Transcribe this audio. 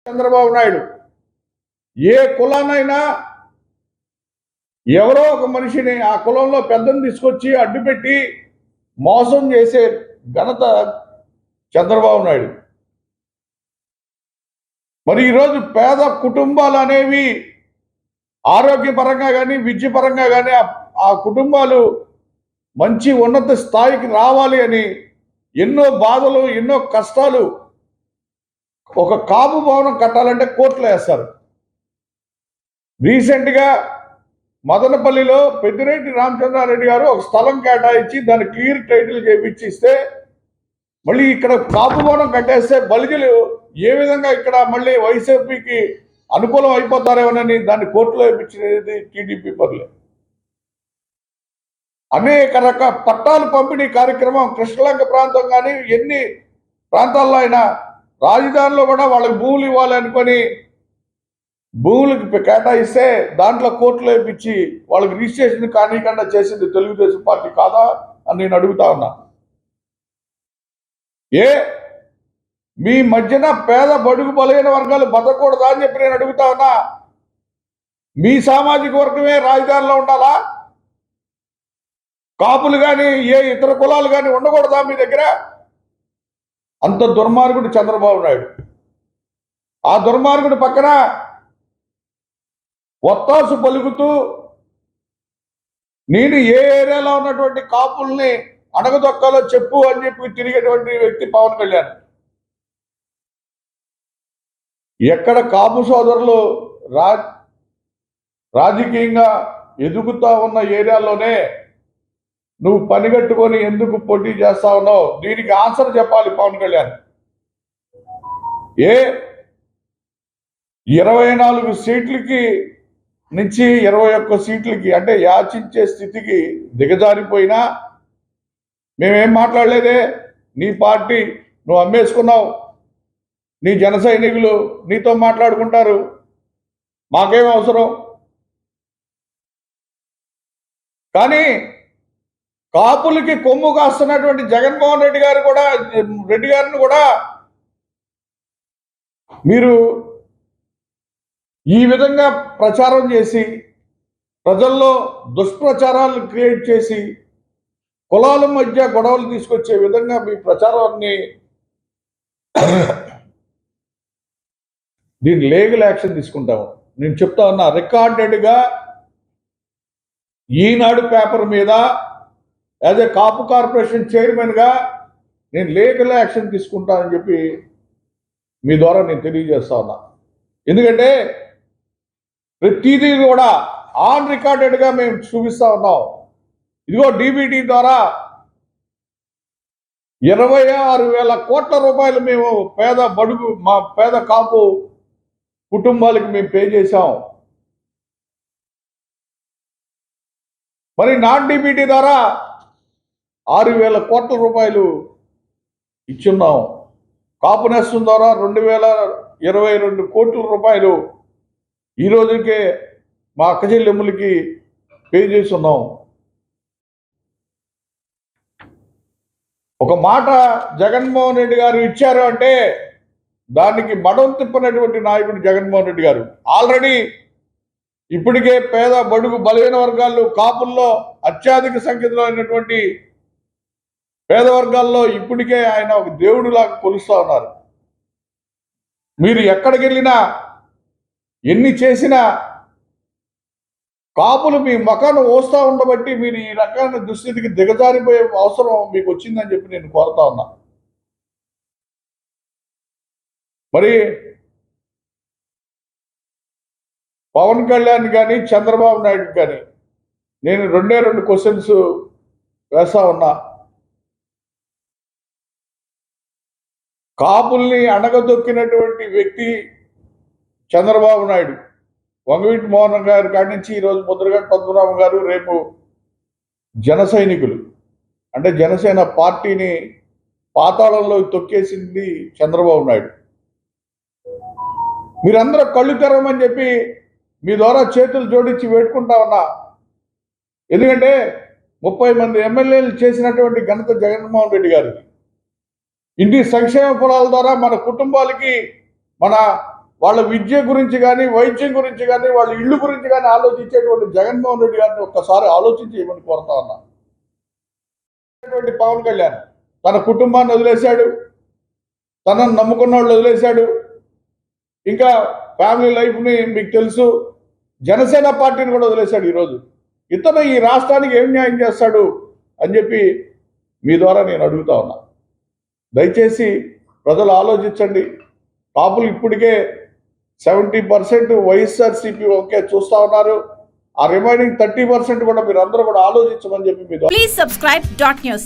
చంద్రబాబు నాయుడు ఏ కులానైనా ఎవరో ఒక మనిషిని ఆ కులంలో పెద్దని తీసుకొచ్చి అడ్డుపెట్టి మోసం చేసే ఘనత చంద్రబాబు నాయుడు. మరి ఈరోజు పేద కుటుంబాలు అనేవి ఆరోగ్యపరంగా కానీ విద్యపరంగా కానీ ఆ కుటుంబాలు మంచి ఉన్నత స్థాయికి రావాలి అని ఎన్నో బాధలు ఎన్నో కష్టాలు. ఒక కాపు భవనం కట్టాలంటే కోర్టులో వేస్తారు. రీసెంట్గా మదనపల్లిలో పెద్దిరెడ్డి రామచంద్రారెడ్డి గారు ఒక స్థలం కేటాయించి దాన్ని క్లియర్ టైటిల్ చేయించిస్తే మళ్ళీ ఇక్కడ కాపు భవనం కట్టేస్తే బలిజలు ఏ విధంగా ఇక్కడ మళ్ళీ వైసీపీకి అనుకూలం అయిపోతారేమోనని దాన్ని కోర్టులో వేయించినది టీడీపీ పరులే. అనేక రకాల పట్టాలు పంపిణీ కార్యక్రమం కృష్ణలంక ప్రాంతం కానీ ఎన్ని ప్రాంతాల్లో అయినా రాజధానిలో కూడా వాళ్ళకి భూములు ఇవ్వాలనుకొని భూములకు కేటాయిస్తే దాంట్లో కోర్టులో వేయించి వాళ్ళకి రిజిస్ట్రేషన్ కానీకుండా చేసింది తెలుగుదేశం పార్టీ కాదా అని నేను అడుగుతా ఉన్నా. మీ మధ్యన పేద బడుగు బలైన వర్గాలు బతకూడదా అని చెప్పి నేను అడుగుతా ఉన్నా. మీ సామాజిక వర్గమే రాజధానిలో ఉండాలా? కాపులు కానీ ఏ ఇతర కులాలు కానీ ఉండకూడదా మీ దగ్గర? అంత దుర్మార్గుడు చంద్రబాబు నాయుడు. ఆ దుర్మార్గుడు పక్కన ఒత్తాసు పలుకుతూ నేను ఏ ఏరియాలో ఉన్నటువంటి కాపుల్ని అణగదొక్కాలో చెప్పు అని చెప్పి తిరిగేటువంటి వ్యక్తి పవన్ కళ్యాణ్. ఎక్కడ కాపు సోదరులు రాజకీయంగా ఎదుగుతా ఉన్న ఏరియాలోనే నువ్వు పనిగట్టుకొని ఎందుకు పోటీ చేస్తా ఉన్నావు? దీనికి ఆన్సర్ చెప్పాలి పవన్ కళ్యాణ్. 24 సీట్లకి నుంచి 21 సీట్లకి అంటే యాచించే స్థితికి దిగజారిపోయినా మేమేం మాట్లాడలేదే. నీ పార్టీ నువ్వు అమ్మేసుకున్నావు, నీ జన సైనికులు నీతో మాట్లాడుకుంటారు, మాకేం అవసరం. కానీ కాపులకి కొమ్ము కాస్తున్నటువంటి జగన్మోహన్ రెడ్డి గారిని కూడా మీరు ఈ విధంగా ప్రచారం చేసి ప్రజల్లో దుష్ప్రచారాలు క్రియేట్ చేసి కులాల మధ్య గొడవలు తీసుకొచ్చే విధంగా మీ ప్రచారాన్ని దీన్ని లీగల్ యాక్షన్ తీసుకుంటాము. నేను చెప్తా ఉన్నా, రికార్డెడ్గా ఈనాడు పేపర్ మీద యాజ్ ఏ కాపు కార్పొరేషన్ చైర్మన్గా నేను లీగల్ యాక్షన్ తీసుకుంటానని చెప్పి మీ ద్వారా నేను తెలియజేస్తా ఉన్నా. ఎందుకంటే ప్రతిదీ కూడా ఆన్ రికార్డెడ్గా మేము చూపిస్తా ఉన్నాం. ఇదిగో డీబీటీ ద్వారా 26,000 కోట్ల రూపాయలు మేము మా పేద కాపు కుటుంబాలకి మేము పే చేశాం. మరి నాన్ డీబీటీ ద్వారా 6,000 కోట్ల రూపాయలు ఇచ్చున్నాం. కాపు నేస్తం ద్వారా 2,022 కోట్ల రూపాయలు ఈ రోజుకే మా అక్క చెల్లెమ్మలకి పే చేస్తున్నాం. ఒక మాట జగన్మోహన్ రెడ్డి గారు ఇచ్చారు అంటే దానికి మడం తిప్పనటువంటి నాయకుడు జగన్మోహన్ రెడ్డి గారు. ఆల్రెడీ ఇప్పటికే పేద బడుగు బలహీన వర్గాల్లో కాపుల్లో అత్యధిక సంఖ్యలో అయినటువంటి పేద వర్గాల్లో ఇప్పటికే ఆయన ఒక దేవుడిలాగా కొలుస్తూ ఉన్నారు. మీరు ఎక్కడికి వెళ్ళినా ఎన్ని చేసినా కాపులు మీ మకాను ఓస్తూ ఉండబట్టి మీరు ఈ రకమైన దుస్థితికి దిగజారిపోయే అవసరం మీకు వచ్చిందని చెప్పి నేను కోరుతా ఉన్నా. మరి పవన్ కళ్యాణ్ కానీ చంద్రబాబు నాయుడు కానీ నేను 2 క్వశ్చన్స్ వేస్తా ఉన్నా. కాపుల్ని అణగదొక్కినటువంటి వ్యక్తి చంద్రబాబు నాయుడు. వంగవీటి మోహన్ గారి కాడి నుంచి ఈరోజు ముద్రగడ పద్మనాభ గారు, రేపు జన సైనికులు అంటే జనసేన పార్టీని పాతాళంలో తొక్కేసింది చంద్రబాబు నాయుడు. మీరందరూ కళ్ళు తెరవమని చెప్పి మీ ద్వారా చేతులు జోడించి వేడుకుంటా ఉన్నా. ఎందుకంటే 30 మంది ఎమ్మెల్యేలు చేసినటువంటి ఘనత జగన్మోహన్ రెడ్డి గారు. ఇన్ని సంక్షేమ ఫలాల ద్వారా మన కుటుంబాలకి మన వాళ్ళ విద్య గురించి కానీ, వైద్యం గురించి కానీ, వాళ్ళ ఇళ్ళు గురించి కానీ ఆలోచించేటువంటి జగన్మోహన్ రెడ్డి గారిని ఒక్కసారి ఆలోచించి ఇవ్వమని కోరుతా ఉన్నా. పవన్ కళ్యాణ్ తన కుటుంబాన్ని వదిలేశాడు, తనను నమ్ముకున్న వాళ్ళు వదిలేశాడు, ఇంకా ఫ్యామిలీ లైఫ్ని మీకు తెలుసు, జనసేన పార్టీని కూడా వదిలేశాడు. ఈరోజు ఇతను ఈ రాష్ట్రానికి ఏం న్యాయం చేస్తాడు అని చెప్పి మీ ద్వారా నేను అడుగుతా ఉన్నా. దయచేసి ప్రజలు ఆలోచించండి. కాపులు ఇప్పటికే 70% వైఎస్ఆర్సీపీ ఓకే చూస్తా ఉన్నారు. ఆ రిమైనింగ్ 30% కూడా మీరు అందరూ కూడా ఆలోచించమని చెప్పి మీ ద్వారా. Please subscribe .news.